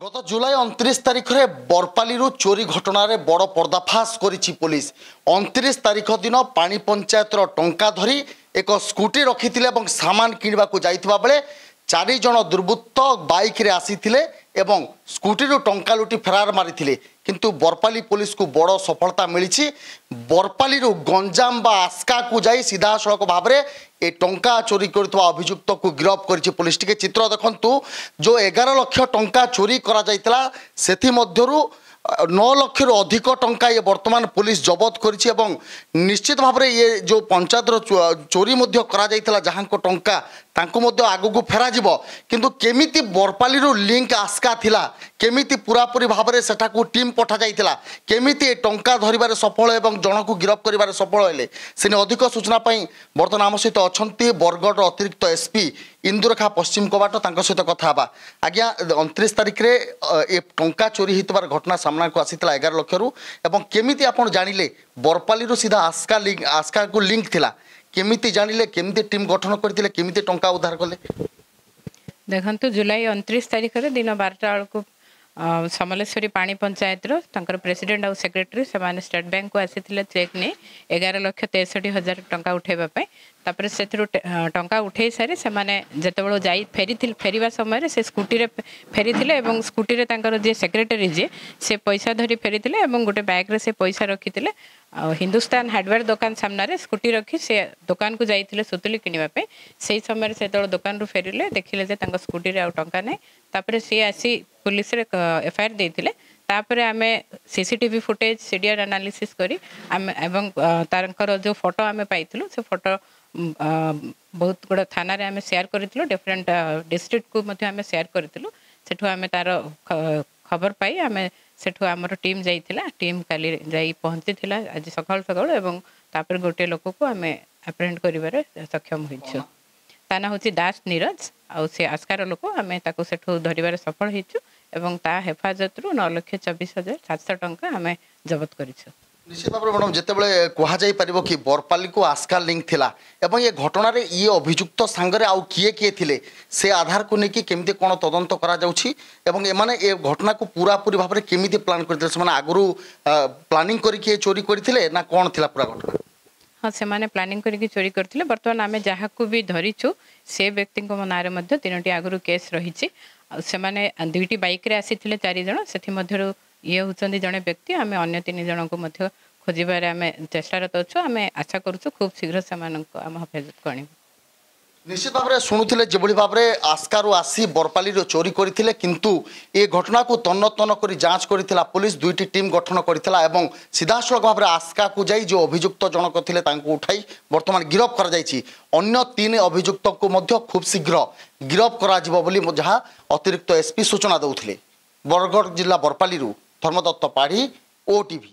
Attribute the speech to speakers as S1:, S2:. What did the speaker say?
S1: गत जुलाई 29 तारिख में बरपाली चोरी घटन बड़ पर्दाफाश करिछि पुलिस। 29 तारिख दिन पानी पंचायत टंका धरी एक स्कूटी रखी सामान किणवा जाइथिबा बेले 4 जन दुर्बृत्त बाइक रे आसीथिले एवं स्कूटी टंका लुटी फेरार मारिथिले। किंतु बरपाली पुलिस को बड़ सफलता मिली। बरपाली गंजाम बा आस्का को जाई सीधा सड़क भाव में ए टंका चोरी करथवा अभियुक्त को गिरफ्त करिछि पुलिस। टिके चित्र देखंतु जो 11 लाख टंका चोरी करा जायतला सेथि मध्यरु 9 लाख रु अधिक टंका ये वर्तमान पुलिस जबत करिछि एवं निश्चित भाव में ये जो पंचायत चोरी मध्य करा जायतला जहांको टंका तांको मध्य आगु को फेरा जिवो। किंतु केमिति बरपाली लिंक आस्का थिला, केमिति पूरापूरी भाव में सेठा को टीम पठा जाइतिला, केमिति टंका धरिबारे सफल एवं जन को गिरफ्त करिबारे सफल हेले सेने अधिक सूचना पई वर्तमान आम सहित अछंती बरगढ़ अतिरिक्त एसपी इंदुरेखा पश्चिम कबाट तांको सहित कथा हबा। आज्ञा 29 तारिख रे ए टंका चोरी हितबार घटना सामना को आसीतला 11 लाख रु एवं केमिति आपण जानिले बरपाली सीधा आस्का को लिंक थिला, केमिति जानिले, केमिति टीम गठन करथिले, केमिति टंका उद्धार कले?
S2: देखंतु जुलाई 29 तारिख रे दिन 12टा को समलेश्वरी पानी पंचायत रो प्रेसिडेंट और सेक्रेटरी से स्टेट बैंक को आसी चेक नहीं 11,63,000 टंका उठेबा पई तापर से टंका उठे सारी से माने जतबेलो जाई फेरिबा समय से स्कूटी रे फेरीथिले एवं स्कूटी रे तांकर जे सेक्रेटरी जे से पैसा धरी फेरीथिले एवं गोटे बैग रे से पैसा रखिथिले। हिंदुस्तान हार्डवेयर दुकान सामने स्कूटी रखी से दुकान को जाइथिले सुतुली किनिबा पे सेही समय से तो दुकान रु फेरिले देखिले जे तांकर स्कूटी रे आ टंका नै तापर से आसी पुलिस रे एफआईआर देथिले। तापर आमे सीसीटीवी फुटेज सीडीआर एनालिसिस करी आमे एवं तारंकर जो फोटो आमे पाइथिलु से फोटो बहुत गुड़ा थाना रे आमे शेयर करिथिलु, डिफरेंट डिस्ट्रिक्ट को मध्ये आमे शेयर करिथिलु। सेठु आमे तार खबर पाई आमे सेठु हमर टीम जाइथिला, टीम काली जाई पहुंचीथिला आज सकाळ सकाळ एवं तापर गोटे लोक को आमे अप्रेंड करिबारे सक्षम होइछु। ताना होची दास नीरज आ से आस्कार लोक आमे ताको सेठु धरिबारे सफल होइछु एवं ता हेफाजत रु 9,24,700 टंका आमे जब्त करिछु।
S1: निश्चित भाव में मैडम जितेबाला कह जाई परिबो कि बरपाली को आस्का लिंक थिला एवं ये घटना रे ये अभियुक्त सांगरे आउ किए किए थिले से आधार को लेकिन केमिति कोन तदंत करा जाउछि एवं एमाने ए घटना को पूरा पूरी भाव में केमिति प्लान करथिले से माने आगरु प्लानिंग करी के चोरी करथिले ना कोन थिला पूरा घटना?
S2: हाँ से माने प्लानिंग करके चोरी करथिले। वर्तमान आमे जहा को भी धरिछु से व्यक्ति को नारे मध्ये 3टी आगरु केस रहिछि। से माने 2टी बाइक रे आसीथिले 4 जण सेथि मध्यरु ये होचंदी जणे व्यक्ति आमे अन्य 3 जण को मध्ये खोजिबारे आमे चेष्टारत अछु। आमे आशा करूछु खूब शीघ्र सेमानक आम हेफाजत कणी।
S1: निश्चित भाव में शुणुले जो भाव में आस्कारु आसी बरपाली चोरी करथिले किंतु ए घटना को तन्न तन्न कर जांच करथिला पुलिस 2टी टीम गठन करथिला एवं सीधासलख भाव में आस्का को जाई जो अभियुक्त जनक थिले तांको उठाई वर्तमान गिरफ्त करा जायछि। अन्य 3 अभियुक्त को मध्य खूब शीघ्र गिरफ्त करा जिवो बोली जहाँ अतिरिक्त एसपी सूचना दउथिले। बरगढ़ जिला बरपाली धर्मदत्त पाढ़ी, ओटीवी।